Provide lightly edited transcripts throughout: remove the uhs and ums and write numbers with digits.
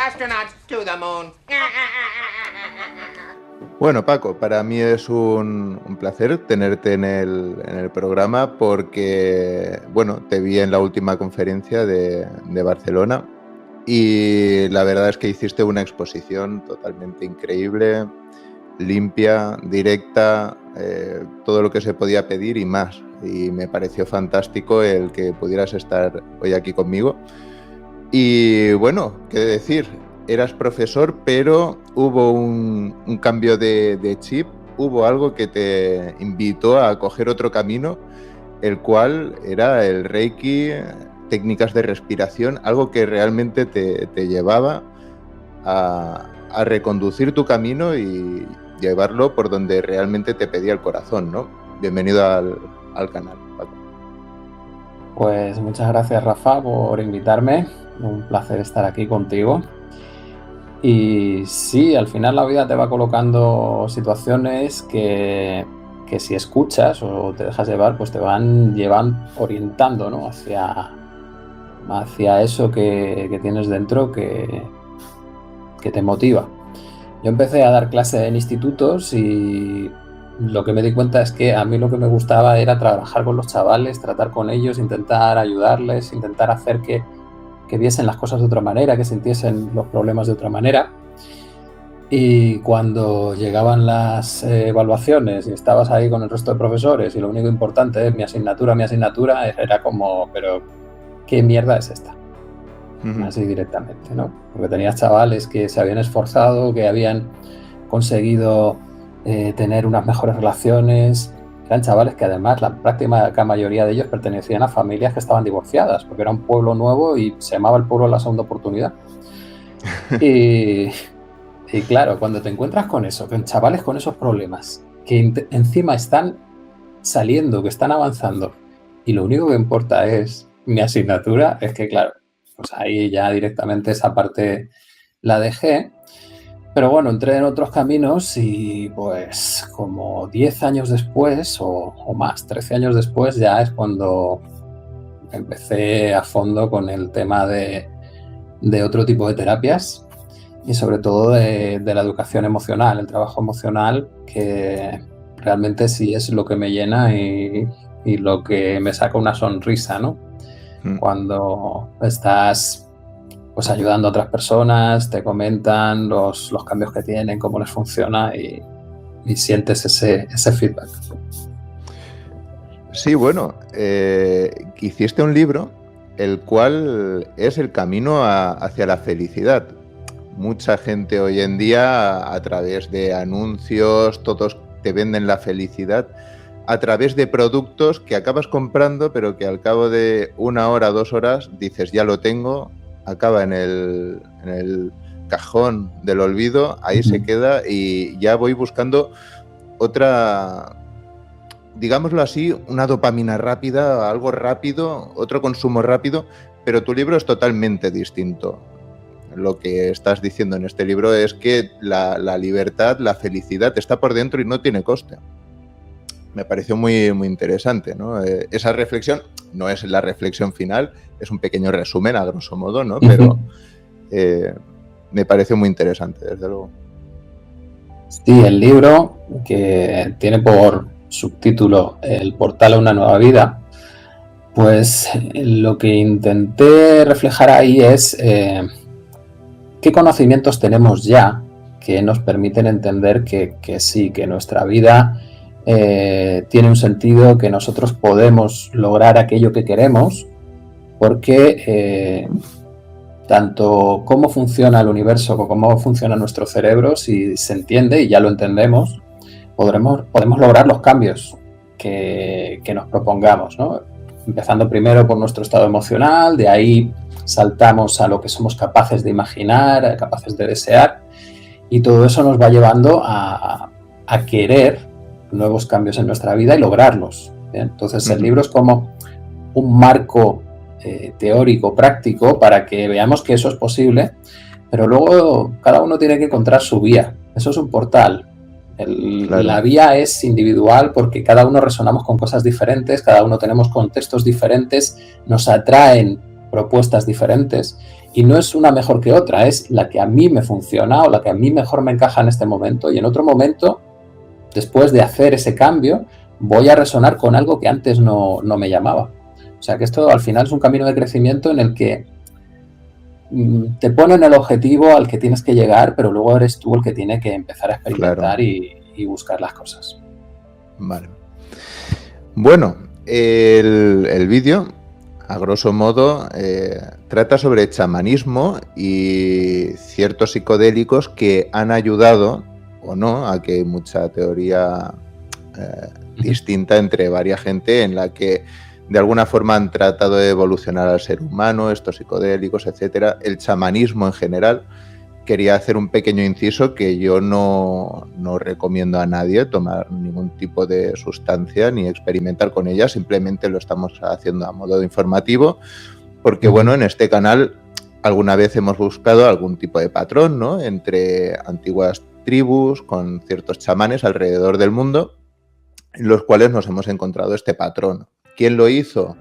Astronauts to the moon. Bueno, Paco, para mí es un placer tenerte en el programa porque, bueno, te vi en la última conferencia de Barcelona y la verdad es que hiciste una exposición totalmente increíble, limpia, directa, todo lo que se podía pedir y más. Y me pareció fantástico el que pudieras estar hoy aquí conmigo. Y bueno, qué decir, eras profesor, pero hubo un cambio de chip, hubo algo que te invitó a coger otro camino, el cual era el Reiki, técnicas de respiración, algo que realmente te llevaba a reconducir tu camino y llevarlo por donde realmente te pedía el corazón, ¿no? Bienvenido al canal, Paco. Pues muchas gracias, Rafa, por invitarme. Un placer estar aquí contigo. Y sí, al final la vida te va colocando situaciones que si escuchas o te dejas llevar, pues te van orientando, ¿no? hacia eso que tienes dentro que te motiva. Yo empecé a dar clase en institutos y lo que me di cuenta es que a mí lo que me gustaba era trabajar con los chavales, tratar con ellos, intentar ayudarles, intentar hacer que viesen las cosas de otra manera, que sintiesen los problemas de otra manera. Y cuando llegaban las evaluaciones y estabas ahí con el resto de profesores y lo único importante es mi asignatura, era como, pero ¿qué mierda es esta? Así directamente, ¿no? Porque tenías chavales que se habían esforzado, que habían conseguido tener unas mejores relaciones. Eran chavales que además la práctica mayoría de ellos pertenecían a familias que estaban divorciadas, porque era un pueblo nuevo y se llamaba el pueblo La Segunda Oportunidad. y claro, cuando te encuentras con eso, con chavales con esos problemas, que encima están saliendo, que están avanzando, y lo único que importa es mi asignatura, es que claro, pues ahí ya directamente esa parte la dejé. Pero bueno, entré en otros caminos y pues como 10 años después o más, 13 años después ya es cuando empecé a fondo con el tema de otro tipo de terapias y sobre todo de la educación emocional, el trabajo emocional, que realmente sí es lo que me llena y lo que me saca una sonrisa, ¿no? Cuando estás pues ayudando a otras personas, te comentan los cambios que tienen, cómo les funciona y sientes ese feedback. Sí, bueno, hiciste un libro el cual es el camino hacia la felicidad. Mucha gente hoy en día a través de anuncios, todos te venden la felicidad a través de productos que acabas comprando, pero que al cabo de 1 hora, 2 horas dices ya lo tengo, acaba en el cajón del olvido, ahí se queda y ya voy buscando otra, digámoslo así, una dopamina rápida, algo rápido, otro consumo rápido, pero tu libro es totalmente distinto. Lo que estás diciendo en este libro es que la libertad, la felicidad está por dentro y no tiene coste. Me pareció muy, muy interesante, ¿no? Esa reflexión no es la reflexión final, es un pequeño resumen a grosso modo, ¿no? Pero me pareció muy interesante, desde luego. Sí, el libro, que tiene por subtítulo El portal a una nueva vida, pues lo que intenté reflejar ahí es qué conocimientos tenemos ya que nos permiten entender que sí, que nuestra vida tiene un sentido, que nosotros podemos lograr aquello que queremos, porque tanto cómo funciona el universo como cómo funciona nuestro cerebro, si se entiende y ya lo entendemos, podemos lograr los cambios que nos propongamos, ¿no? Empezando primero por nuestro estado emocional, de ahí saltamos a lo que somos capaces de imaginar, capaces de desear, y todo eso nos va llevando a querer nuevos cambios en nuestra vida y lograrlos, ¿bien? Entonces el libro es como un marco teórico, práctico, para que veamos que eso es posible, pero luego cada uno tiene que encontrar su vía. Eso es un portal. Claro. La vía es individual porque cada uno resonamos con cosas diferentes, cada uno tenemos contextos diferentes, nos atraen propuestas diferentes y no es una mejor que otra, es la que a mí me funciona o la que a mí mejor me encaja en este momento, y en otro momento, después de hacer ese cambio, voy a resonar con algo que antes no me llamaba. O sea que esto al final es un camino de crecimiento en el que te ponen el objetivo al que tienes que llegar, pero luego eres tú el que tiene que empezar a experimentar, claro, y buscar las cosas. Vale. Bueno, el vídeo, a grosso modo, trata sobre chamanismo y ciertos psicodélicos que han ayudado o no a que mucha teoría distinta entre varias gente en la que de alguna forma han tratado de evolucionar al ser humano, estos psicodélicos, etcétera. El chamanismo en general. Quería hacer un pequeño inciso que yo no recomiendo a nadie tomar ningún tipo de sustancia ni experimentar con ella, simplemente lo estamos haciendo a modo informativo, porque bueno, en este canal alguna vez hemos buscado algún tipo de patrón, ¿no?, entre antiguas tribus con ciertos chamanes alrededor del mundo, en los cuales nos hemos encontrado este patrón. ¿Quién lo hizo?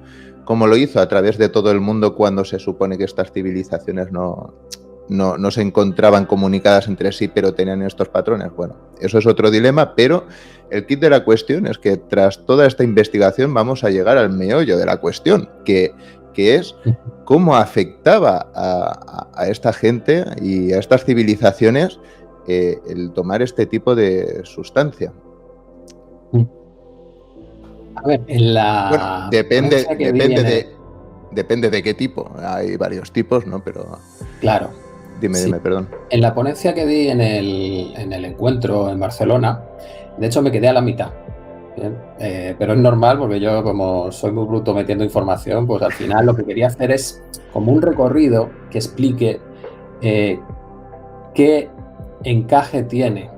¿Cómo lo hizo? A través de todo el mundo, cuando se supone que estas civilizaciones no se encontraban comunicadas entre sí, pero tenían estos patrones. Bueno, eso es otro dilema, pero el kit de la cuestión es que tras toda esta investigación vamos a llegar al meollo de la cuestión, que es cómo afectaba a esta gente y a estas civilizaciones el tomar este tipo de sustancia. A ver, en la... Bueno, depende de qué tipo. Hay varios tipos, ¿no? Pero... Claro. Dime, perdón. En la ponencia que di en el encuentro en Barcelona, de hecho me quedé a la mitad. ¿Bien? Pero es normal porque yo, como soy muy bruto metiendo información, pues al final lo que quería hacer es como un recorrido que explique qué encaje tiene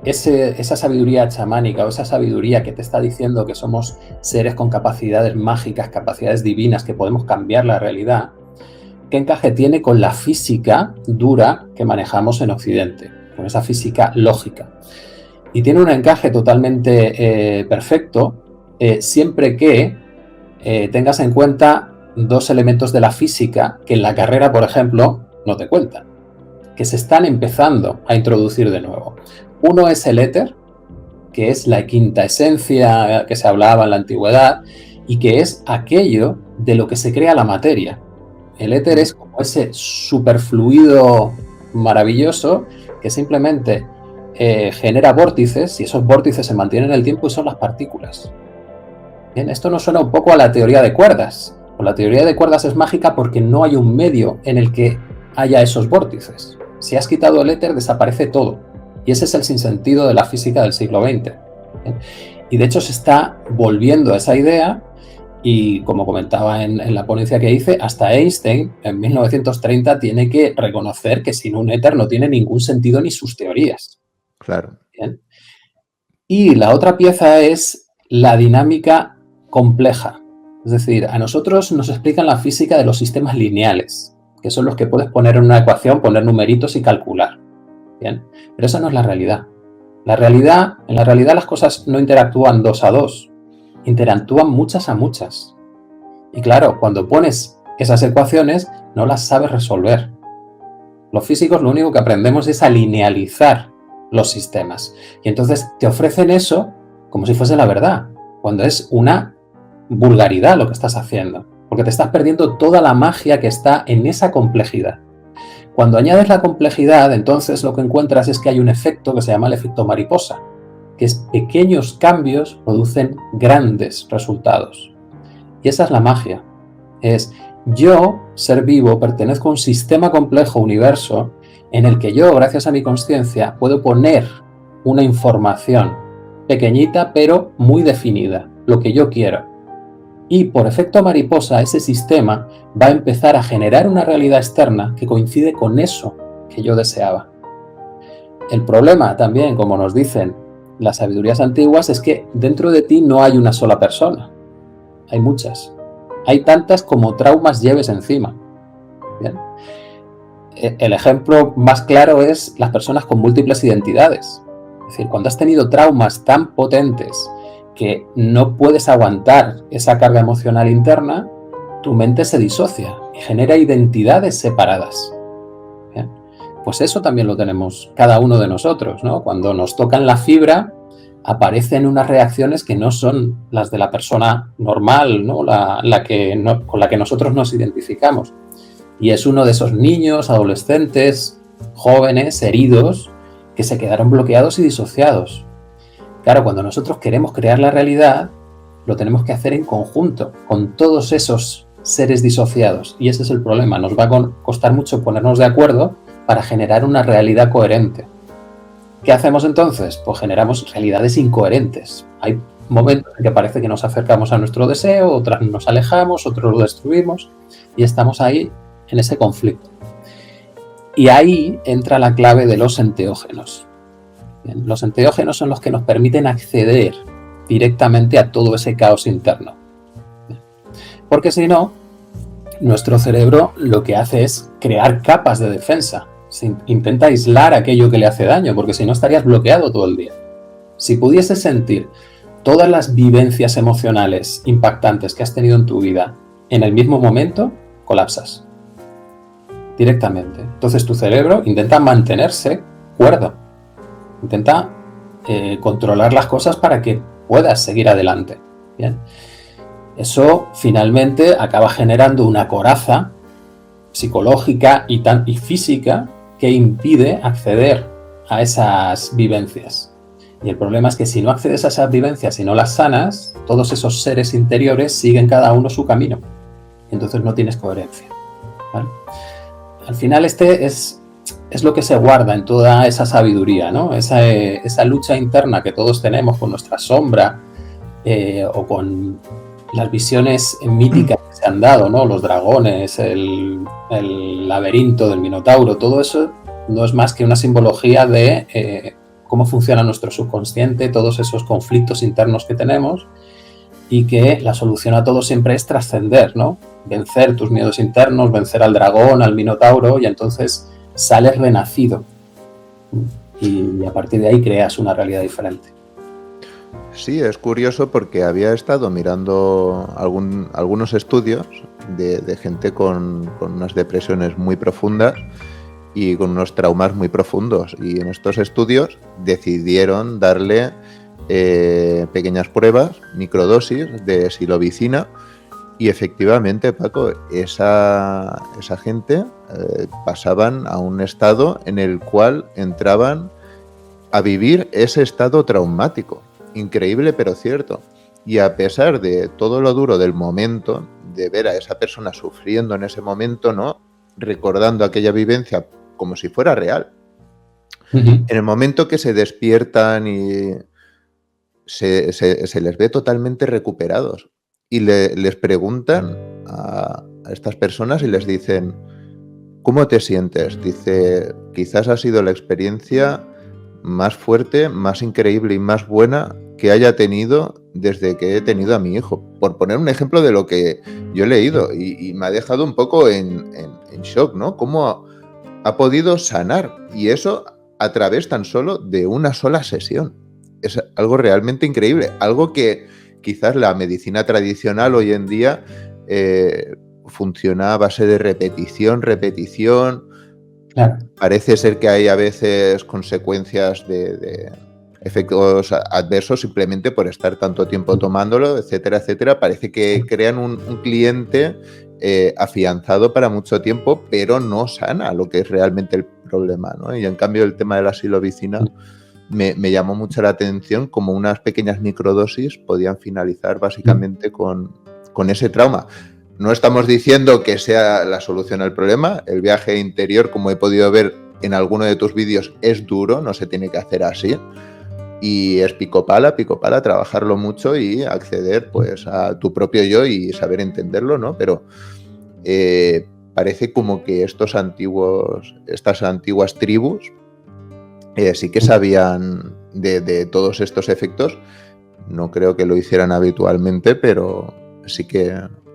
esa sabiduría chamánica o esa sabiduría que te está diciendo que somos seres con capacidades mágicas, capacidades divinas, que podemos cambiar la realidad. ¿Qué encaje tiene con la física dura que manejamos en Occidente? Con esa física lógica. Y tiene un encaje totalmente perfecto siempre que tengas en cuenta dos elementos de la física que en la carrera, por ejemplo, no te cuentan, que se están empezando a introducir de nuevo. Uno es el éter, que es la quinta esencia que se hablaba en la antigüedad y que es aquello de lo que se crea la materia. El éter es como ese superfluido maravilloso que simplemente genera vórtices y esos vórtices se mantienen en el tiempo y son las partículas. Bien, esto nos suena un poco a la teoría de cuerdas. La teoría de cuerdas es mágica porque no hay un medio en el que haya esos vórtices. Si has quitado el éter, desaparece todo. Y ese es el sinsentido de la física del siglo XX. ¿Bien? Y de hecho se está volviendo a esa idea. Y como comentaba en la ponencia que hice, hasta Einstein, en 1930, tiene que reconocer que sin un éter no tiene ningún sentido ni sus teorías. Claro. ¿Bien? Y la otra pieza es la dinámica compleja. Es decir, a nosotros nos explican la física de los sistemas lineales, que son los que puedes poner en una ecuación, poner numeritos y calcular. ¿Bien? Pero esa no es la realidad. En la realidad las cosas no interactúan 2 a 2. Interactúan muchas a muchas. Y claro, cuando pones esas ecuaciones, no las sabes resolver. Los físicos lo único que aprendemos es a linealizar los sistemas. Y entonces te ofrecen eso como si fuese la verdad, cuando es una vulgaridad lo que estás haciendo, porque te estás perdiendo toda la magia que está en esa complejidad. Cuando añades la complejidad, entonces lo que encuentras es que hay un efecto que se llama el efecto mariposa, que es pequeños cambios producen grandes resultados. Y esa es la magia. Es yo, ser vivo, pertenezco a un sistema complejo, universo, en el que yo, gracias a mi consciencia, puedo poner una información pequeñita pero muy definida, lo que yo quiero. Y por efecto mariposa, ese sistema va a empezar a generar una realidad externa que coincide con eso que yo deseaba. El problema también, como nos dicen las sabidurías antiguas, es que dentro de ti no hay una sola persona. Hay muchas. Hay tantas como traumas lleves encima. ¿Bien? El ejemplo más claro es las personas con múltiples identidades. Es decir, cuando has tenido traumas tan potentes que no puedes aguantar esa carga emocional interna, tu mente se disocia y genera identidades separadas. ¿Bien? Pues eso también lo tenemos cada uno de nosotros, ¿no? Cuando nos tocan la fibra, aparecen unas reacciones que no son las de la persona normal, ¿no? Con la que nosotros nos identificamos. Y es uno de esos niños, adolescentes, jóvenes, heridos, que se quedaron bloqueados y disociados. Claro, cuando nosotros queremos crear la realidad, lo tenemos que hacer en conjunto, con todos esos seres disociados. Y ese es el problema. Nos va a costar mucho ponernos de acuerdo para generar una realidad coherente. ¿Qué hacemos entonces? Pues generamos realidades incoherentes. Hay momentos en que parece que nos acercamos a nuestro deseo, otras nos alejamos, otros lo destruimos y estamos ahí en ese conflicto. Y ahí entra la clave de los enteógenos. Bien, los enteógenos son los que nos permiten acceder directamente a todo ese caos interno. Bien, porque si no, nuestro cerebro lo que hace es crear capas de defensa. Intenta aislar aquello que le hace daño, porque si no estarías bloqueado todo el día. Si pudieses sentir todas las vivencias emocionales impactantes que has tenido en tu vida en el mismo momento, colapsas directamente. Entonces tu cerebro intenta mantenerse cuerdo, intenta controlar las cosas para que puedas seguir adelante. Bien. Eso finalmente acaba generando una coraza psicológica y física que impide acceder a esas vivencias. Y el problema es que si no accedes a esas vivencias y no las sanas, todos esos seres interiores siguen cada uno su camino. Entonces no tienes coherencia, ¿vale? Al final es lo que se guarda en toda esa sabiduría, ¿no? Esa lucha interna que todos tenemos con nuestra sombra o con las visiones míticas que se han dado, ¿no? Los dragones, el laberinto del Minotauro, todo eso no es más que una simbología de cómo funciona nuestro subconsciente, todos esos conflictos internos que tenemos, y que la solución a todo siempre es trascender, ¿no? Vencer tus miedos internos, vencer al dragón, al Minotauro, y entonces sales renacido. Y a partir de ahí creas una realidad diferente. Sí, es curioso porque había estado mirando algunos estudios de gente con unas depresiones muy profundas y con unos traumas muy profundos. Y en estos estudios decidieron darle pequeñas pruebas, microdosis de psilocibina. Y efectivamente, Paco, esa gente pasaban a un estado en el cual entraban a vivir ese estado traumático. Increíble, pero cierto. Y a pesar de todo lo duro del momento, de ver a esa persona sufriendo en ese momento, ¿no? Recordando aquella vivencia como si fuera real. En el momento que se despiertan y se les ve totalmente recuperados. Y les preguntan a estas personas y les dicen, ¿cómo te sientes? Dice, quizás ha sido la experiencia más fuerte, más increíble y más buena que haya tenido desde que he tenido a mi hijo. Por poner un ejemplo de lo que yo he leído y me ha dejado un poco en shock, ¿no? Cómo ha podido sanar, y eso a través tan solo de una sola sesión. Es algo realmente increíble, algo que quizás la medicina tradicional hoy en día funciona a base de repetición. Claro. Parece ser que hay a veces consecuencias de efectos adversos simplemente por estar tanto tiempo tomándolo, etcétera, etcétera. Parece que crean un cliente afianzado para mucho tiempo, pero no sana lo que es realmente el problema, ¿no? Y en cambio el tema de la psilocibina me llamó mucho la atención, como unas pequeñas microdosis podían finalizar básicamente con ese trauma. No estamos diciendo que sea la solución al problema. El viaje interior, como he podido ver en alguno de tus vídeos, es duro, no se tiene que hacer así. Y es pico pala, trabajarlo mucho y acceder pues a tu propio yo y saber entenderlo, ¿no? Pero parece como que estas antiguas tribus sí que sabían de todos estos efectos. No creo que lo hicieran habitualmente, pero sí que,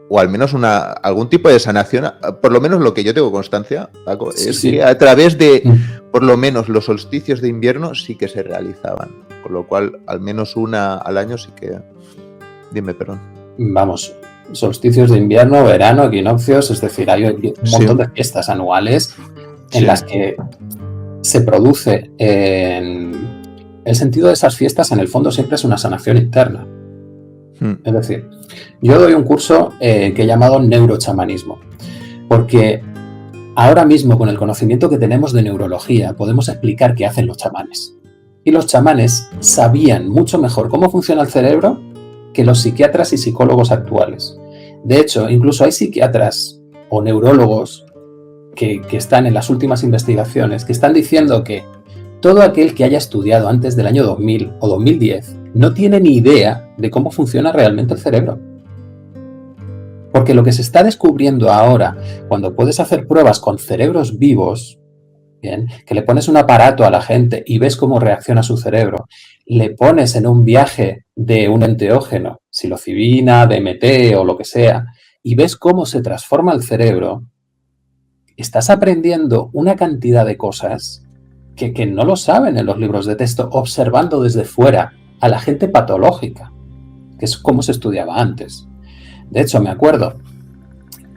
o al menos algún tipo de sanación, por lo menos lo que yo tengo constancia, Paco, es que a través de por lo menos los solsticios de invierno sí que se realizaban, con lo cual al menos una al año sí que... Dime, perdón. Vamos, solsticios de invierno, verano, equinoccios, es decir, hay un montón de fiestas anuales en las que se produce el sentido de esas fiestas, en el fondo siempre es una sanación interna. Es decir, yo doy un curso que he llamado neurochamanismo, porque ahora mismo con el conocimiento que tenemos de neurología podemos explicar qué hacen los chamanes. Y los chamanes sabían mucho mejor cómo funciona el cerebro que los psiquiatras y psicólogos actuales. De hecho, incluso hay psiquiatras o neurólogos que están en las últimas investigaciones que están diciendo que todo aquel que haya estudiado antes del año 2000 o 2010 no tiene ni idea de cómo funciona realmente el cerebro. Porque lo que se está descubriendo ahora, cuando puedes hacer pruebas con cerebros vivos, bien, que le pones un aparato a la gente y ves cómo reacciona su cerebro, le pones en un viaje de un enteógeno, psilocibina, DMT o lo que sea, y ves cómo se transforma el cerebro, estás aprendiendo una cantidad de cosas que no lo saben en los libros de texto, observando desde fuera a la gente patológica, que es como se estudiaba antes. De hecho, me acuerdo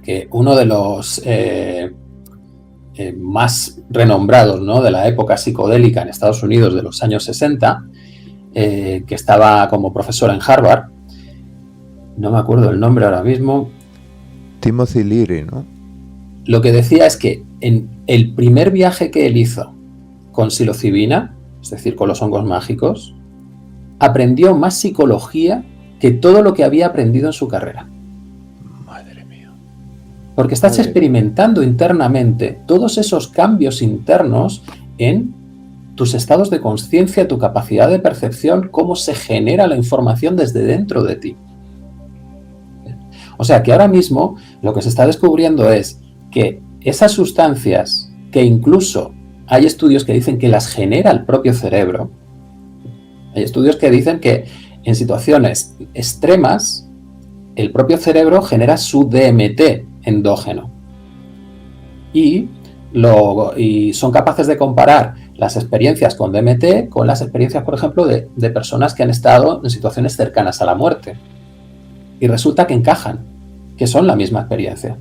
que uno de los más renombrados, ¿no?, de la época psicodélica en Estados Unidos de los años 60, que estaba como profesor en Harvard, no me acuerdo el nombre ahora mismo. Timothy Leary, ¿no? Lo que decía es que en el primer viaje que él hizo con psilocibina, es decir, con los hongos mágicos, aprendió más psicología que todo lo que había aprendido en su carrera. Madre mía. Porque estás experimentando internamente todos esos cambios internos en tus estados de conciencia, tu capacidad de percepción, cómo se genera la información desde dentro de ti. O sea que ahora mismo lo que se está descubriendo es que esas sustancias, que incluso hay estudios que dicen que las genera el propio cerebro, hay estudios que dicen que en situaciones extremas el propio cerebro genera su DMT endógeno y son capaces de comparar las experiencias con DMT con las experiencias, por ejemplo, de personas que han estado en situaciones cercanas a la muerte, y resulta que encajan, que son la misma experiencia.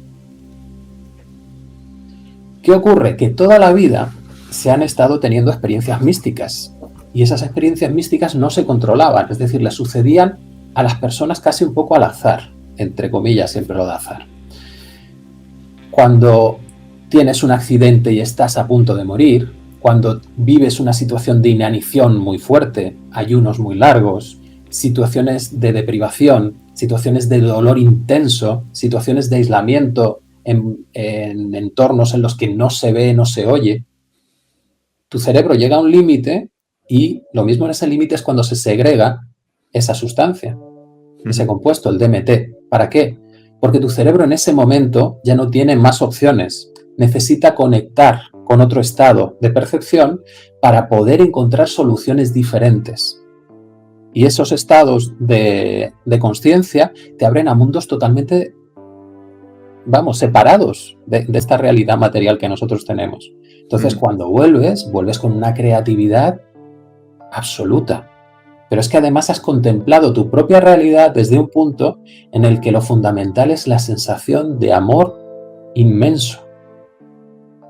¿Qué ocurre? Que toda la vida se han estado teniendo experiencias místicas, y esas experiencias místicas no se controlaban, es decir, le sucedían a las personas casi un poco al azar, entre comillas, siempre lo de azar. Cuando tienes un accidente y estás a punto de morir, cuando vives una situación de inanición muy fuerte, ayunos muy largos, situaciones de deprivación, situaciones de dolor intenso, situaciones de aislamiento en entornos en los que no se ve, no se oye, tu cerebro llega a un límite, y lo mismo en ese límite es cuando se segrega esa sustancia, ese compuesto, el DMT. ¿Para qué? Porque tu cerebro en ese momento ya no tiene más opciones. Necesita conectar con otro estado de percepción para poder encontrar soluciones diferentes. Y esos estados de consciencia te abren a mundos totalmente, separados de esta realidad material que nosotros tenemos. Entonces, cuando vuelves con una creatividad absoluta. Pero es que además has contemplado tu propia realidad desde un punto en el que lo fundamental es la sensación de amor inmenso.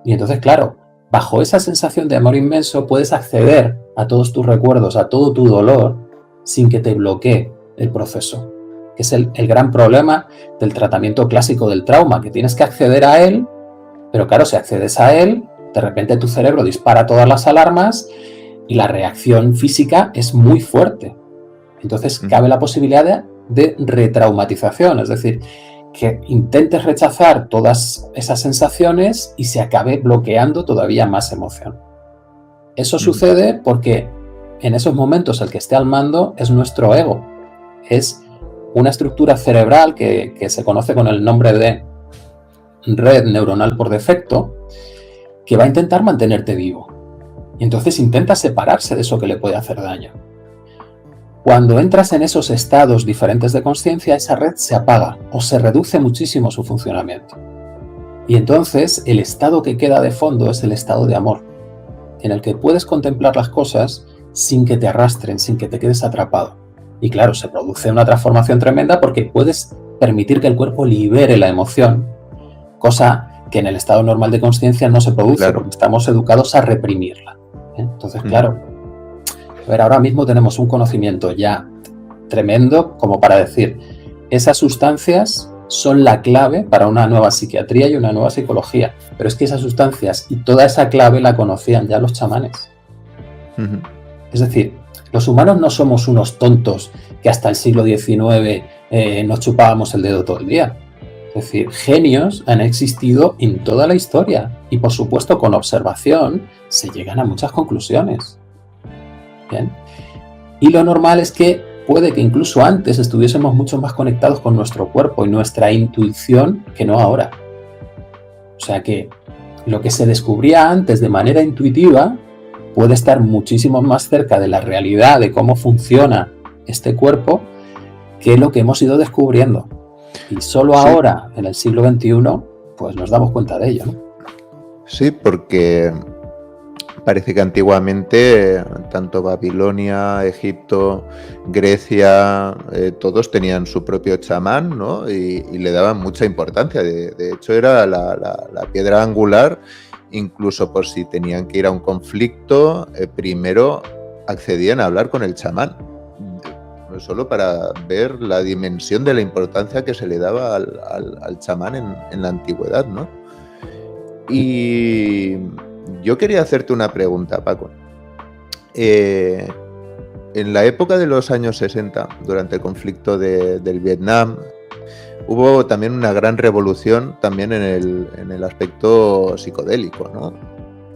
Y entonces, claro, bajo esa sensación de amor inmenso puedes acceder a todos tus recuerdos, a todo tu dolor, sin que te bloquee el proceso. Que es el gran problema del tratamiento clásico del trauma, que tienes que acceder a él, pero claro, si accedes a él, de repente tu cerebro dispara todas las alarmas y la reacción física es muy fuerte. Entonces cabe la posibilidad de retraumatización, es decir, que intentes rechazar todas esas sensaciones y se acabe bloqueando todavía más emoción. Eso sucede porque en esos momentos el que esté al mando es nuestro ego. Es una estructura cerebral que se conoce con el nombre de red neuronal por defecto, que va a intentar mantenerte vivo. Y entonces intenta separarse de eso que le puede hacer daño. Cuando entras en esos estados diferentes de consciencia, esa red se apaga o se reduce muchísimo su funcionamiento. Y entonces el estado que queda de fondo es el estado de amor, en el que puedes contemplar las cosas sin que te arrastren, sin que te quedes atrapado. Y claro, se produce una transformación tremenda porque puedes permitir que el cuerpo libere la emoción, cosa que en el estado normal de consciencia no se produce, Claro. porque estamos educados a reprimirla. Entonces, claro, a ver, ahora mismo tenemos un conocimiento ya tremendo como para decir, esas sustancias son la clave para una nueva psiquiatría y una nueva psicología, pero es que esas sustancias y toda esa clave la conocían ya los chamanes. Es decir, los humanos no somos unos tontos que hasta el siglo XIX nos chupábamos el dedo todo el día. Es decir, genios han existido en toda la historia y, por supuesto, con observación se llegan a muchas conclusiones. ¿Bien? Y lo normal es que puede que incluso antes estuviésemos mucho más conectados con nuestro cuerpo y nuestra intuición que no ahora. O sea que lo que se descubría antes de manera intuitiva puede estar muchísimo más cerca de la realidad de cómo funciona este cuerpo que lo que hemos ido descubriendo. Y solo ahora, en el siglo XXI, pues nos damos cuenta de ello, ¿no? Sí, porque parece que antiguamente tanto Babilonia, Egipto, Grecia, todos tenían su propio chamán, ¿no? Y le daban mucha importancia. De hecho, era la piedra angular, incluso por si tenían que ir a un conflicto, primero accedían a hablar con el chamán, solo para ver la dimensión de la importancia que se le daba al chamán en la antigüedad, ¿no? Y yo quería hacerte una pregunta, Paco. En la época de los años 60, durante el conflicto del Vietnam, hubo también una gran revolución también en el aspecto psicodélico, ¿no?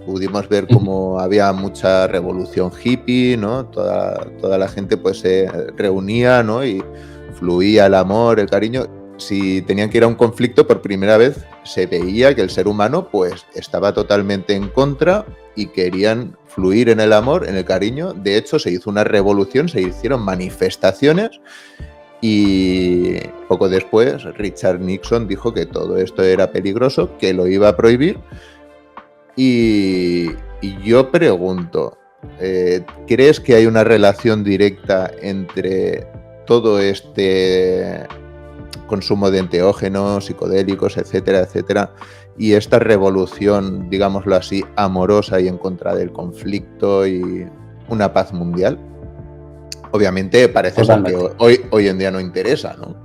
Pudimos ver cómo había mucha revolución hippie, ¿no? Toda la gente pues se reunía, ¿no? Y fluía el amor, el cariño. Si tenían que ir a un conflicto, por primera vez se veía que el ser humano pues estaba totalmente en contra y querían fluir en el amor, en el cariño. De hecho, se hizo una revolución, se hicieron manifestaciones y poco después Richard Nixon dijo que todo esto era peligroso, que lo iba a prohibir. Y yo pregunto, ¿crees que hay una relación directa entre todo este consumo de enteógenos, psicodélicos, etcétera, etcétera, y esta revolución, digámoslo así, amorosa y en contra del conflicto y una paz mundial? Obviamente parece ser que hoy en día no interesa, ¿no?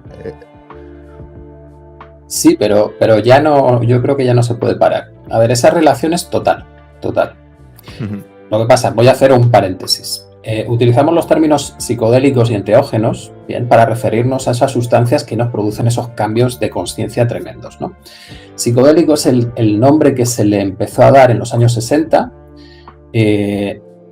Sí, pero ya no, yo creo que ya no se puede parar. A ver, esa relación es total. Lo que pasa, voy a hacer un paréntesis. Utilizamos los términos psicodélicos y enteógenos, bien, para referirnos a esas sustancias que nos producen esos cambios de conciencia tremendos, ¿no? Psicodélico es el nombre que se le empezó a dar en los años 60.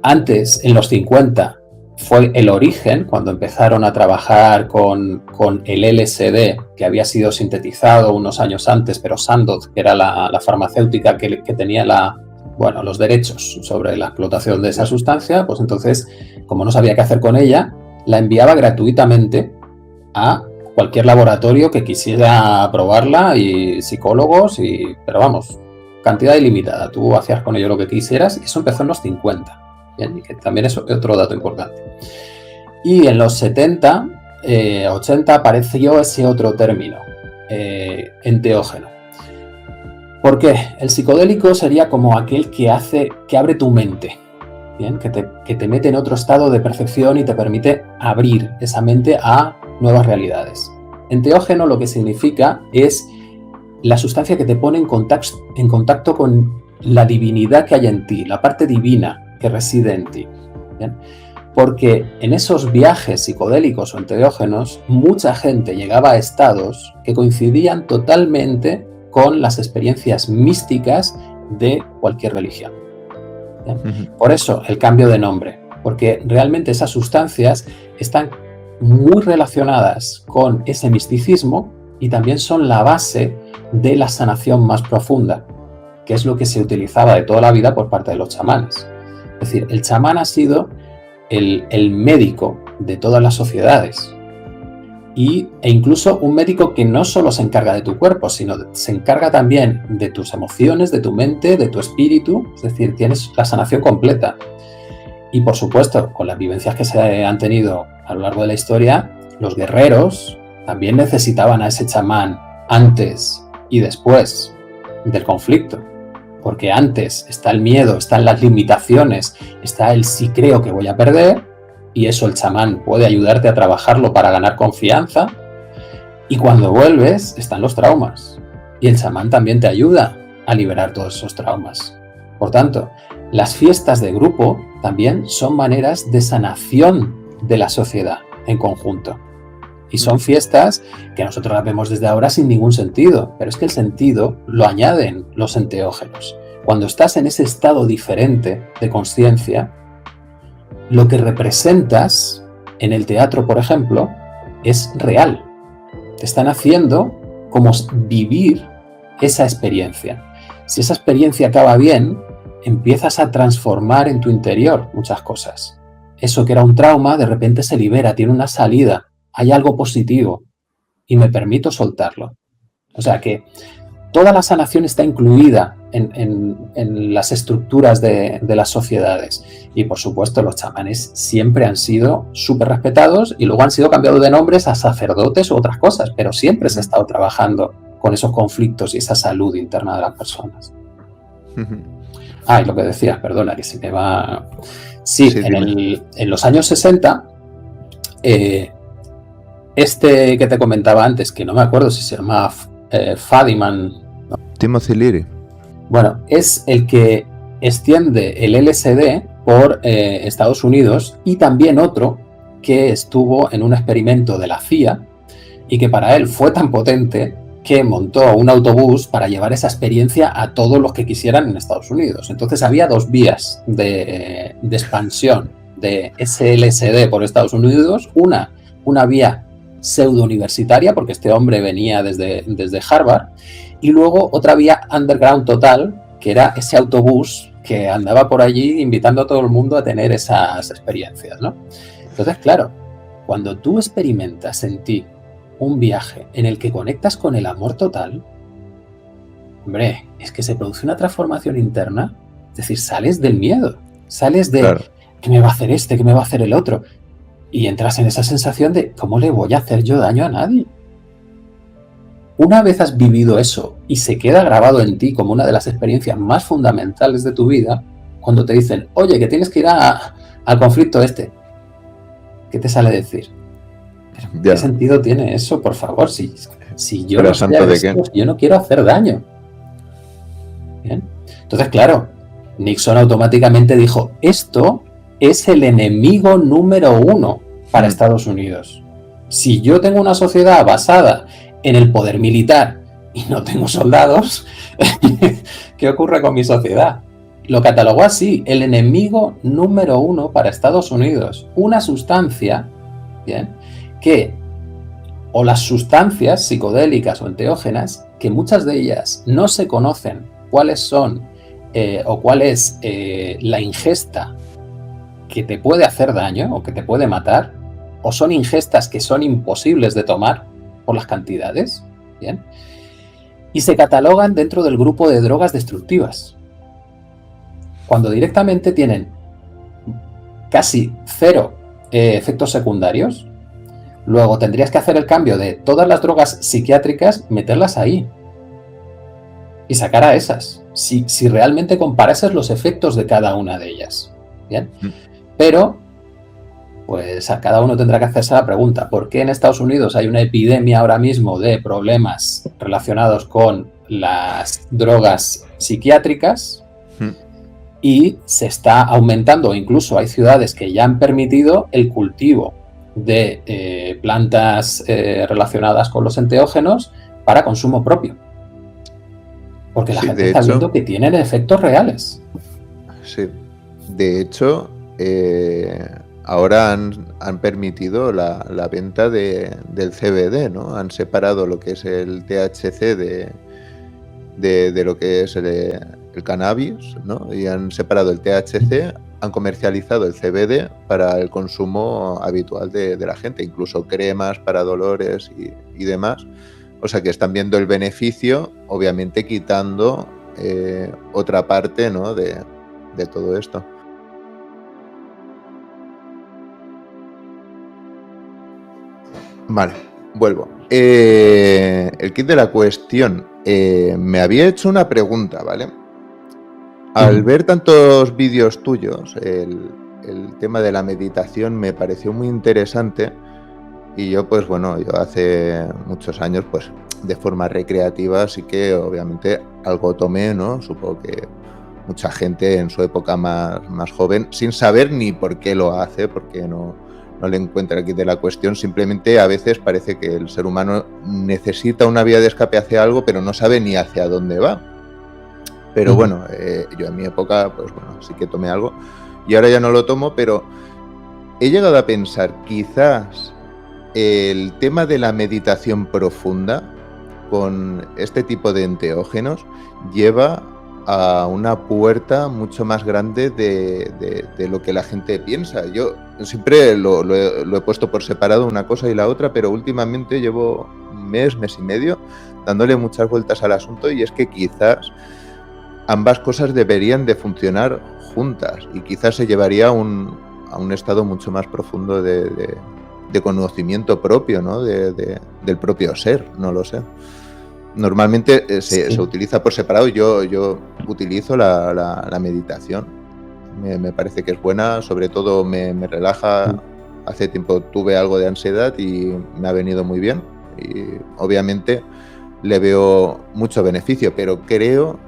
Antes, en los 50, fue el origen, cuando empezaron a trabajar con el LSD, que había sido sintetizado unos años antes, pero Sandoz, que era la farmacéutica que tenía los derechos sobre la explotación de esa sustancia, pues entonces, como no sabía qué hacer con ella, la enviaba gratuitamente a cualquier laboratorio que quisiera probarla, y psicólogos, pero vamos, cantidad ilimitada. Tú hacías con ello lo que quisieras, y eso empezó en los 50. Bien, y que también es otro dato importante. Y en los 70, 80 apareció ese otro término, enteógeno. ¿Por qué? El psicodélico sería como aquel que abre tu mente, ¿bien? Que te mete en otro estado de percepción y te permite abrir esa mente a nuevas realidades. Enteógeno lo que significa es la sustancia que te pone en contacto con la divinidad que hay en ti, la parte divina que reside en ti. ¿Bien? Porque en esos viajes psicodélicos o enteógenos, mucha gente llegaba a estados que coincidían totalmente con las experiencias místicas de cualquier religión. ¿Bien? Por eso el cambio de nombre, porque realmente esas sustancias están muy relacionadas con ese misticismo y también son la base de la sanación más profunda, que es lo que se utilizaba de toda la vida por parte de los chamanes. Es decir, el chamán ha sido el médico de todas las sociedades, e incluso un médico que no solo se encarga de tu cuerpo, sino se encarga también de tus emociones, de tu mente, de tu espíritu. Es decir, tienes la sanación completa. Y por supuesto, con las vivencias que se han tenido a lo largo de la historia, los guerreros también necesitaban a ese chamán antes y después del conflicto. Porque antes está el miedo, están las limitaciones, está el sí creo que voy a perder, y eso el chamán puede ayudarte a trabajarlo para ganar confianza. Y cuando vuelves están los traumas, y el chamán también te ayuda a liberar todos esos traumas. Por tanto, las fiestas de grupo también son maneras de sanación de la sociedad en conjunto. Y son fiestas que nosotros las vemos desde ahora sin ningún sentido, pero es que el sentido lo añaden los enteógenos. Cuando estás en ese estado diferente de consciencia, lo que representas en el teatro, por ejemplo, es real. Te están haciendo como vivir esa experiencia. Si esa experiencia acaba bien, empiezas a transformar en tu interior muchas cosas. Eso que era un trauma, de repente se libera, tiene una salida. Hay algo positivo y me permito soltarlo. O sea que toda la sanación está incluida en las estructuras de las sociedades. Y por supuesto los chamanes siempre han sido súper respetados y luego han sido cambiados de nombres a sacerdotes u otras cosas, pero siempre se ha estado trabajando con esos conflictos y esa salud interna de las personas. Y lo que decías, perdona, que se me va... Sí, en los años 60... este que te comentaba antes, que no me acuerdo si se llamaba Fadiman, ¿no? Timothy Leary. Bueno, es el que extiende el LSD por Estados Unidos, y también otro que estuvo en un experimento de la CIA y que para él fue tan potente que montó un autobús para llevar esa experiencia a todos los que quisieran en Estados Unidos. Entonces había dos vías de expansión de ese LSD por Estados Unidos. Una vía pseudo universitaria, porque este hombre venía desde Harvard, y luego otra vía underground total, que era ese autobús que andaba por allí invitando a todo el mundo a tener esas experiencias, ¿no? Entonces, claro, cuando tú experimentas en ti un viaje en el que conectas con el amor total, hombre, es que se produce una transformación interna, es decir, sales del miedo, sales de claro, ¿qué me va a hacer este? ¿Qué me va a hacer el otro? Y entras en esa sensación de ¿cómo le voy a hacer yo daño a nadie? Una vez has vivido eso y se queda grabado en ti como una de las experiencias más fundamentales de tu vida, cuando te dicen, oye, que tienes que ir al conflicto este, ¿qué te sale decir? ¿Qué sentido tiene eso, por favor? Si yo no sé esto, yo no quiero hacer daño. ¿Bien? Entonces, claro, Nixon automáticamente dijo, esto es el enemigo número 1 para Estados Unidos. Si yo tengo una sociedad basada en el poder militar y no tengo soldados, ¿qué ocurre con mi sociedad? Lo catalogó así, el enemigo número 1 para Estados Unidos. Una sustancia, ¿bien?, o las sustancias psicodélicas o enteógenas, que muchas de ellas no se conocen cuáles son o cuál es la ingesta que te puede hacer daño o que te puede matar, o son ingestas que son imposibles de tomar por las cantidades, ¿bien?, y se catalogan dentro del grupo de drogas destructivas, cuando directamente tienen casi 0 efectos secundarios. Luego tendrías que hacer el cambio de todas las drogas psiquiátricas, meterlas ahí y sacar a esas, si realmente comparases los efectos de cada una de ellas, ¿bien? Pero, pues a cada uno tendrá que hacerse la pregunta, ¿por qué en Estados Unidos hay una epidemia ahora mismo de problemas relacionados con las drogas psiquiátricas y se está aumentando? Incluso hay ciudades que ya han permitido el cultivo de plantas relacionadas con los enteógenos para consumo propio, porque la gente está viendo que tienen efectos reales. Sí, de hecho ahora han permitido la venta del CBD, ¿no? Han separado lo que es el THC de lo que es el cannabis, ¿no? Y han separado el THC, han comercializado el CBD para el consumo habitual de la gente, incluso cremas para dolores y demás. O sea que están viendo el beneficio, obviamente quitando otra parte, ¿no?, de todo esto. Vale, Vuelvo. El kit de la cuestión. Me había hecho una pregunta, ¿vale? Al ver tantos vídeos tuyos, el tema de la meditación me pareció muy interesante y yo, pues bueno, yo hace muchos años, pues de forma recreativa, sí que obviamente algo tomé, ¿no? Supongo que mucha gente en su época más joven, sin saber ni por qué lo hace, porque no le encuentra aquí de la cuestión, simplemente a veces parece que el ser humano necesita una vía de escape hacia algo, pero no sabe ni hacia dónde va. Pero bueno, yo en mi época, pues bueno, sí que tomé algo y ahora ya no lo tomo, pero he llegado a pensar, quizás el tema de la meditación profunda con este tipo de enteógenos lleva a una puerta mucho más grande de lo que la gente piensa. Yo siempre lo he puesto por separado una cosa y la otra, pero últimamente llevo un mes y medio dándole muchas vueltas al asunto y es que quizás ambas cosas deberían de funcionar juntas y quizás se llevaría a un estado mucho más profundo de conocimiento propio, ¿no? Del propio ser, no lo sé. Normalmente se utiliza por separado. Yo utilizo la meditación. Me parece que es buena, sobre todo me relaja. Hace tiempo tuve algo de ansiedad y me ha venido muy bien. Y obviamente le veo mucho beneficio, pero creo,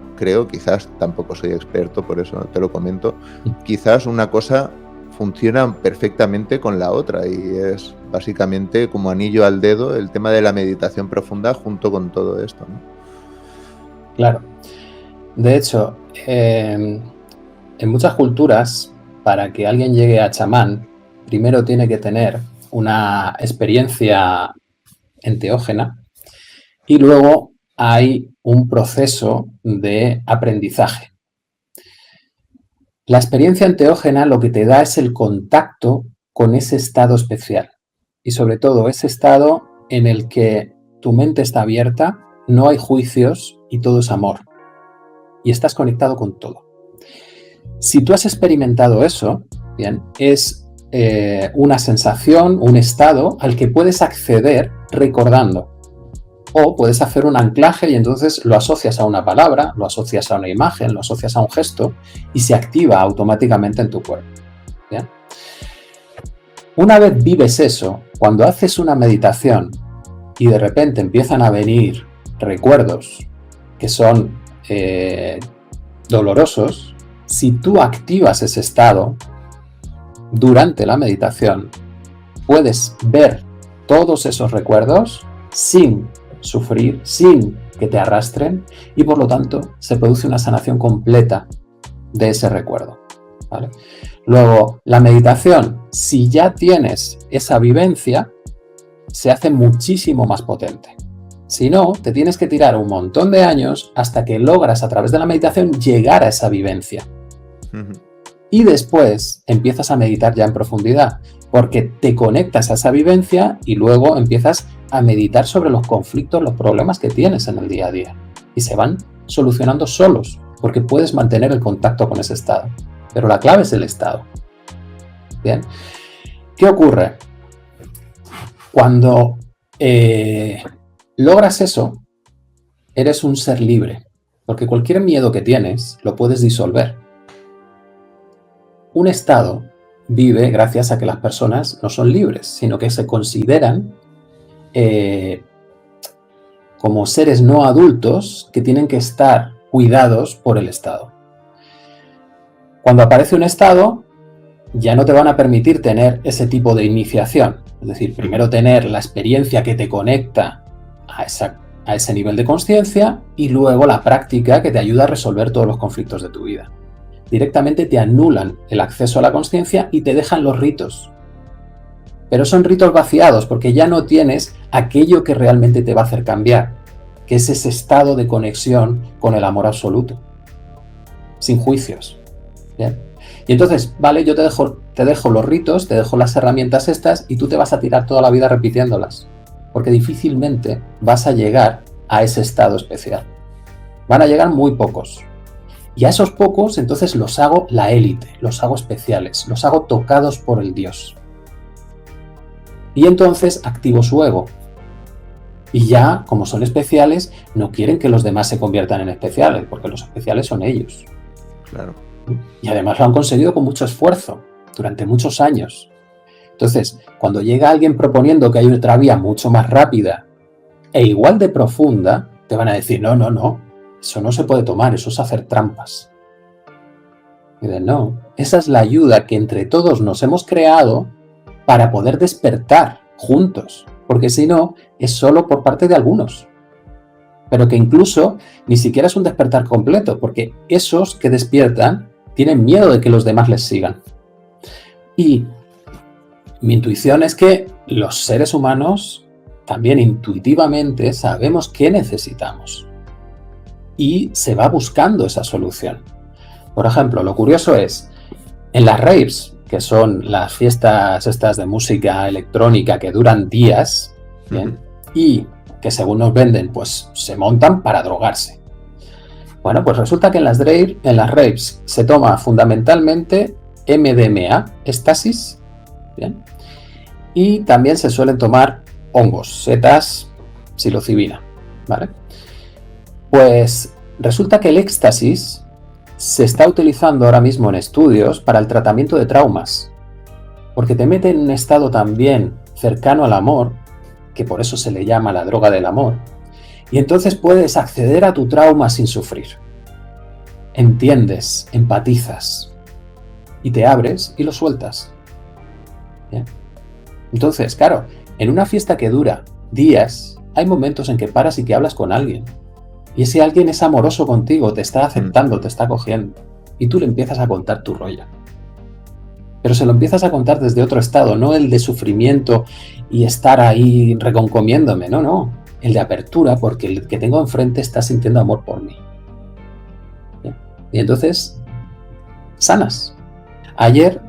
quizás tampoco soy experto, por eso te lo comento, quizás una cosa funciona perfectamente con la otra y es básicamente como anillo al dedo el tema de la meditación profunda junto con todo esto, ¿no? Claro. De hecho, en muchas culturas, para que alguien llegue a chamán, primero tiene que tener una experiencia enteógena y luego hay un proceso de aprendizaje. La experiencia enteógena lo que te da es el contacto con ese estado especial y sobre todo ese estado en el que tu mente está abierta, no hay juicios y todo es amor y estás conectado con todo. Si tú has experimentado eso, bien, es una sensación, un estado al que puedes acceder recordando. O puedes hacer un anclaje y entonces lo asocias a una palabra, lo asocias a una imagen, lo asocias a un gesto y se activa automáticamente en tu cuerpo. ¿Bien? Una vez vives eso, cuando haces una meditación y de repente empiezan a venir recuerdos que son dolorosos, si tú activas ese estado durante la meditación, puedes ver todos esos recuerdos sin sufrir, sin que te arrastren y por lo tanto se produce una sanación completa de ese recuerdo, ¿vale? Luego, la meditación, si ya tienes esa vivencia, se hace muchísimo más potente. Si no, te tienes que tirar un montón de años hasta que logras a través de la meditación llegar a esa vivencia. Y después empiezas a meditar ya en profundidad, porque te conectas a esa vivencia y luego empiezas a meditar sobre los conflictos, los problemas que tienes en el día a día. Y se van solucionando solos, porque puedes mantener el contacto con ese estado. Pero la clave es el estado. ¿Bien? ¿Qué ocurre? Cuando logras eso, eres un ser libre, porque cualquier miedo que tienes lo puedes disolver. Un estado vive gracias a que las personas no son libres, sino que se consideran como seres no adultos que tienen que estar cuidados por el Estado. Cuando aparece un Estado, ya no te van a permitir tener ese tipo de iniciación. Es decir, primero tener la experiencia que te conecta a ese nivel de conciencia y luego la práctica que te ayuda a resolver todos los conflictos de tu vida. Directamente te anulan el acceso a la conciencia y te dejan los ritos. Pero son ritos vaciados porque ya no tienes aquello que realmente te va a hacer cambiar, que es ese estado de conexión con el amor absoluto, sin juicios. ¿Bien? Y entonces, vale, yo te dejo los ritos, te dejo las herramientas estas y tú te vas a tirar toda la vida repitiéndolas, porque difícilmente vas a llegar a ese estado especial. Van a llegar muy pocos. Y a esos pocos, entonces los hago la élite, los hago especiales, los hago tocados por el Dios. Y entonces activo su ego. Y ya, como son especiales, no quieren que los demás se conviertan en especiales, porque los especiales son ellos. Claro. Y además lo han conseguido con mucho esfuerzo, durante muchos años. Entonces, cuando llega alguien proponiendo que hay otra vía mucho más rápida e igual de profunda, te van a decir, no, eso no se puede tomar, eso es hacer trampas. Y dicen, no, esa es la ayuda que entre todos nos hemos creado para poder despertar juntos, porque si no, es solo por parte de algunos. Pero que incluso ni siquiera es un despertar completo, porque esos que despiertan tienen miedo de que los demás les sigan. Y mi intuición es que los seres humanos también intuitivamente sabemos qué necesitamos. Y se va buscando esa solución. Por ejemplo, lo curioso es, en las raves, que son las fiestas estas de música electrónica que duran días, ¿bien? Y que según nos venden, pues se montan para drogarse. Bueno, pues resulta que en las raves se toma fundamentalmente MDMA, éxtasis, ¿bien? Y también se suelen tomar hongos, setas, psilocibina, ¿vale? Pues resulta que el éxtasis se está utilizando ahora mismo en estudios para el tratamiento de traumas, porque te mete en un estado también cercano al amor, que por eso se le llama la droga del amor, y entonces puedes acceder a tu trauma sin sufrir. Entiendes, empatizas, y te abres y lo sueltas. ¿Bien? Entonces, claro, en una fiesta que dura días, hay momentos en que paras y que hablas con alguien. Y ese alguien es amoroso contigo, te está aceptando, te está cogiendo. Y tú le empiezas a contar tu rollo. Pero se lo empiezas a contar desde otro estado, no el de sufrimiento y estar ahí reconcomiéndome, no. El de apertura, porque el que tengo enfrente está sintiendo amor por mí. ¿Bien? Y entonces, sanas. Ayer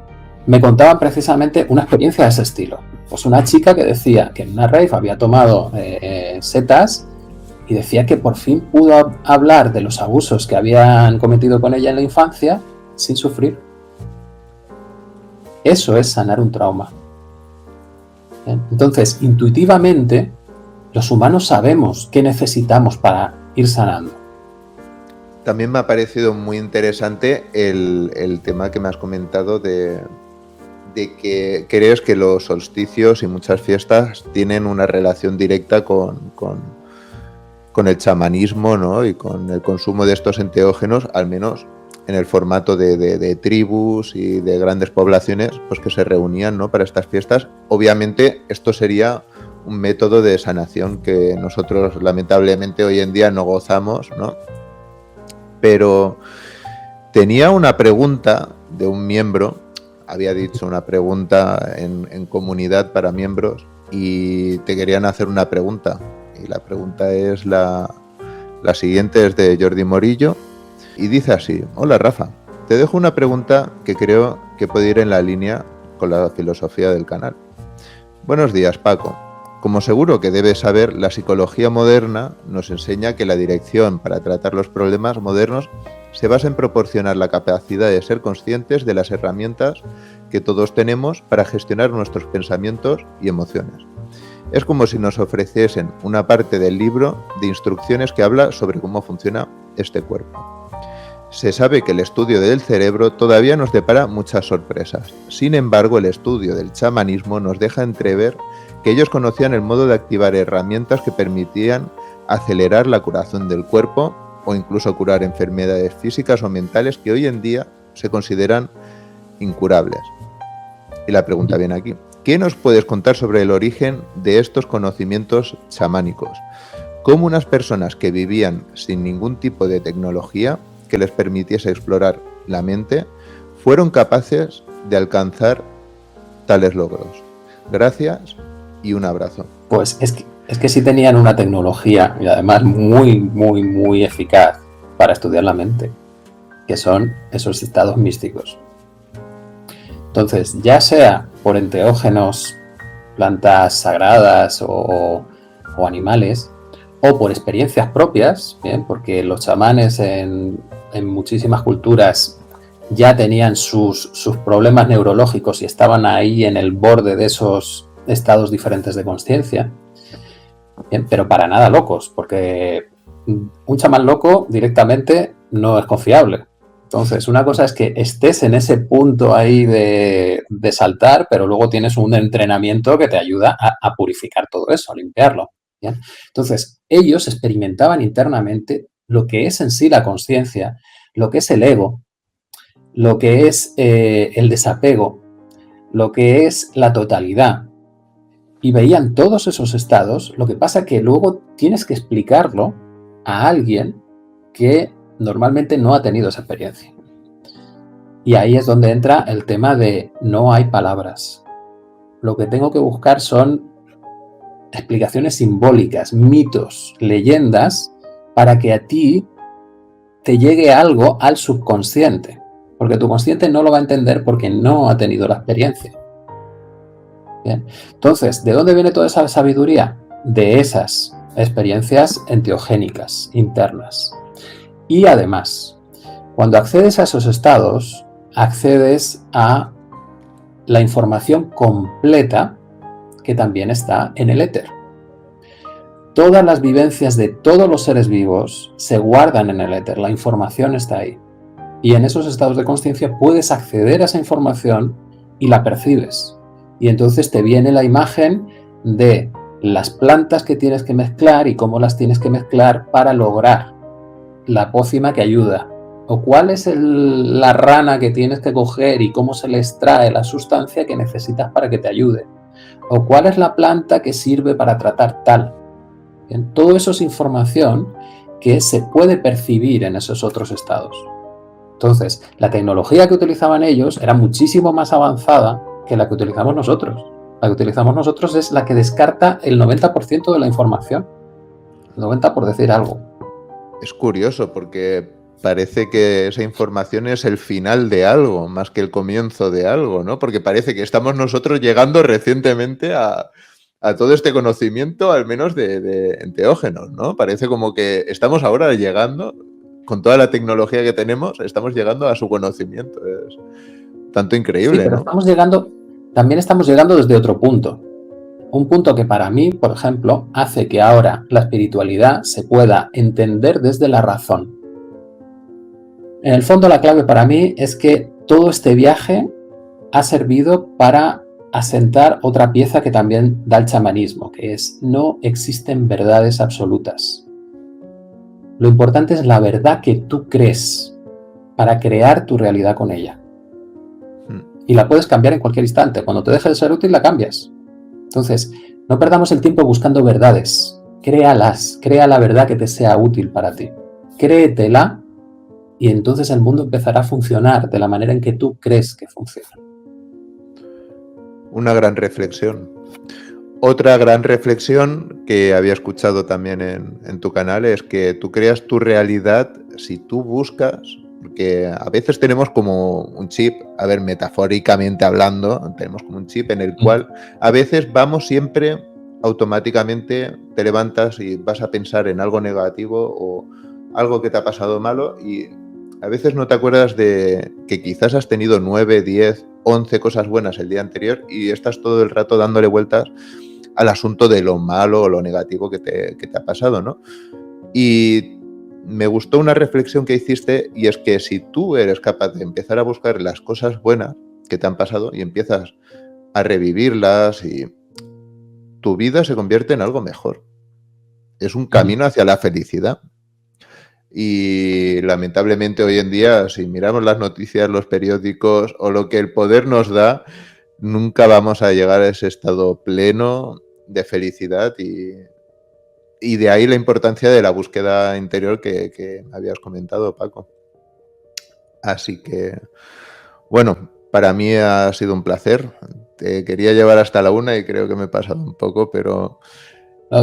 me contaban precisamente una experiencia de ese estilo. Pues una chica que decía que en una rave había tomado setas y decía que por fin pudo hablar de los abusos que habían cometido con ella en la infancia sin sufrir. Eso es sanar un trauma. ¿Bien? Entonces, intuitivamente, los humanos sabemos qué necesitamos para ir sanando. También me ha parecido muy interesante el tema que me has comentado de que crees que los solsticios y muchas fiestas tienen una relación directa con el chamanismo, ¿no? Y con el consumo de estos enteógenos, al menos en el formato de tribus y de grandes poblaciones, pues que se reunían, ¿no? Para estas fiestas. Obviamente esto sería un método de sanación que nosotros lamentablemente hoy en día no gozamos, ¿no? Pero tenía una pregunta de un miembro, había dicho una pregunta en comunidad para miembros y te querían hacer una pregunta. Y la pregunta es la siguiente, es de Jordi Morillo y dice así: hola Rafa, te dejo una pregunta que creo que puede ir en la línea con la filosofía del canal. Buenos días, Paco. Como seguro que debes saber, la psicología moderna nos enseña que la dirección para tratar los problemas modernos se basa en proporcionar la capacidad de ser conscientes de las herramientas que todos tenemos para gestionar nuestros pensamientos y emociones. Es como si nos ofreciesen una parte del libro de instrucciones que habla sobre cómo funciona este cuerpo. Se sabe que el estudio del cerebro todavía nos depara muchas sorpresas. Sin embargo, el estudio del chamanismo nos deja entrever que ellos conocían el modo de activar herramientas que permitían acelerar la curación del cuerpo o incluso curar enfermedades físicas o mentales que hoy en día se consideran incurables. Y la pregunta viene aquí: ¿qué nos puedes contar sobre el origen de estos conocimientos chamánicos? ¿Cómo unas personas que vivían sin ningún tipo de tecnología que les permitiese explorar la mente fueron capaces de alcanzar tales logros? Gracias y un abrazo. Pues es que sí tenían una tecnología y además muy eficaz para estudiar la mente, que son esos estados místicos. Entonces, ya sea por enteógenos, plantas sagradas o animales, o por experiencias propias, ¿bien? Porque los chamanes en muchísimas culturas ya tenían sus problemas neurológicos y estaban ahí en el borde de esos estados diferentes de conciencia, Bien, pero para nada locos, porque un chamán loco directamente no es confiable. Entonces, una cosa es que estés en ese punto ahí de saltar, pero luego tienes un entrenamiento que te ayuda a purificar todo eso, a limpiarlo. ¿Bien? Entonces, ellos experimentaban internamente lo que es en sí la conciencia, lo que es el ego, lo que es el desapego, lo que es la totalidad. Y veían todos esos estados, lo que pasa que luego tienes que explicarlo a alguien que normalmente no ha tenido esa experiencia. Y ahí es donde entra el tema de no hay palabras. Lo que tengo que buscar son explicaciones simbólicas, mitos, leyendas, para que a ti te llegue algo al subconsciente. Porque tu consciente no lo va a entender porque no ha tenido la experiencia. Bien. Entonces, ¿de dónde viene toda esa sabiduría? De esas experiencias enteogénicas, internas. Y además, cuando accedes a esos estados, accedes a la información completa que también está en el éter. Todas las vivencias de todos los seres vivos se guardan en el éter, la información está ahí. Y en esos estados de consciencia puedes acceder a esa información y la percibes. Y entonces te viene la imagen de las plantas que tienes que mezclar y cómo las tienes que mezclar para lograr la pócima que ayuda. O cuál es la rana que tienes que coger y cómo se le extrae la sustancia que necesitas para que te ayude. O cuál es la planta que sirve para tratar tal. Bien, todo eso es información que se puede percibir en esos otros estados. Entonces, la tecnología que utilizaban ellos era muchísimo más avanzada que la que utilizamos nosotros. La que utilizamos nosotros es la que descarta el 90% de la información. El 90% por decir algo. Es curioso porque parece que esa información es el final de algo, más que el comienzo de algo, ¿no? Porque parece que estamos nosotros llegando recientemente a todo este conocimiento, al menos de enteógenos, ¿no? Parece como que estamos ahora llegando, con toda la tecnología que tenemos, estamos llegando a su conocimiento. Es tanto increíble, sí, pero ¿no? también estamos llegando desde otro punto. Un punto que para mí, por ejemplo, hace que ahora la espiritualidad se pueda entender desde la razón. En el fondo, la clave para mí es que todo este viaje ha servido para asentar otra pieza que también da el chamanismo, que es no existen verdades absolutas. Lo importante es la verdad que tú crees para crear tu realidad con ella. Y la puedes cambiar en cualquier instante. Cuando te deje de ser útil, la cambias. Entonces, no perdamos el tiempo buscando verdades. Créalas, crea la verdad que te sea útil para ti. Créetela y entonces el mundo empezará a funcionar de la manera en que tú crees que funciona. Una gran reflexión. Otra gran reflexión que había escuchado también en tu canal es que tú creas tu realidad si tú buscas, porque a veces tenemos como un chip, a ver, metafóricamente hablando, tenemos como un chip en el cual a veces vamos siempre automáticamente, te levantas y vas a pensar en algo negativo o algo que te ha pasado malo y a veces no te acuerdas de que quizás has tenido 9, 10, 11 cosas buenas el día anterior y estás todo el rato dándole vueltas al asunto de lo malo o lo negativo que te ha pasado, ¿no? Y me gustó una reflexión que hiciste y es que si tú eres capaz de empezar a buscar las cosas buenas que te han pasado y empiezas a revivirlas y tu vida se convierte en algo mejor. Es un camino hacia la felicidad. Y lamentablemente hoy en día, si miramos las noticias, los periódicos o lo que el poder nos da, nunca vamos a llegar a ese estado pleno de felicidad y de ahí la importancia de la búsqueda interior que habías comentado, Paco. Así que, bueno, para mí ha sido un placer. Te quería llevar hasta la 1 y creo que me he pasado un poco, pero... No,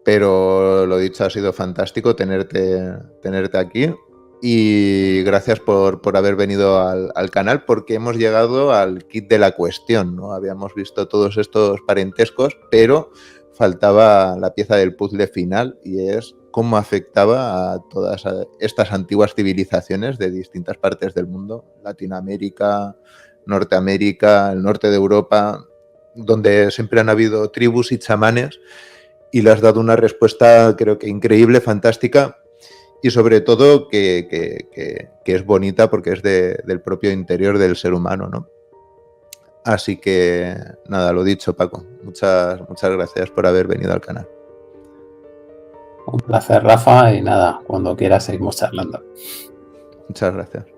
pero lo dicho, ha sido fantástico tenerte aquí y gracias por haber venido al canal porque hemos llegado al kit de la cuestión, ¿no? Habíamos visto todos estos parentescos, pero faltaba la pieza del puzzle final y es cómo afectaba a todas estas antiguas civilizaciones de distintas partes del mundo, Latinoamérica, Norteamérica, el norte de Europa, donde siempre han habido tribus y chamanes y le has dado una respuesta, creo que increíble, fantástica, y sobre todo que es bonita porque es del propio interior del ser humano, ¿no? Así que, nada, lo dicho, Paco. Muchas gracias por haber venido al canal. Un placer, Rafa, y nada, cuando quieras seguimos charlando. Muchas gracias.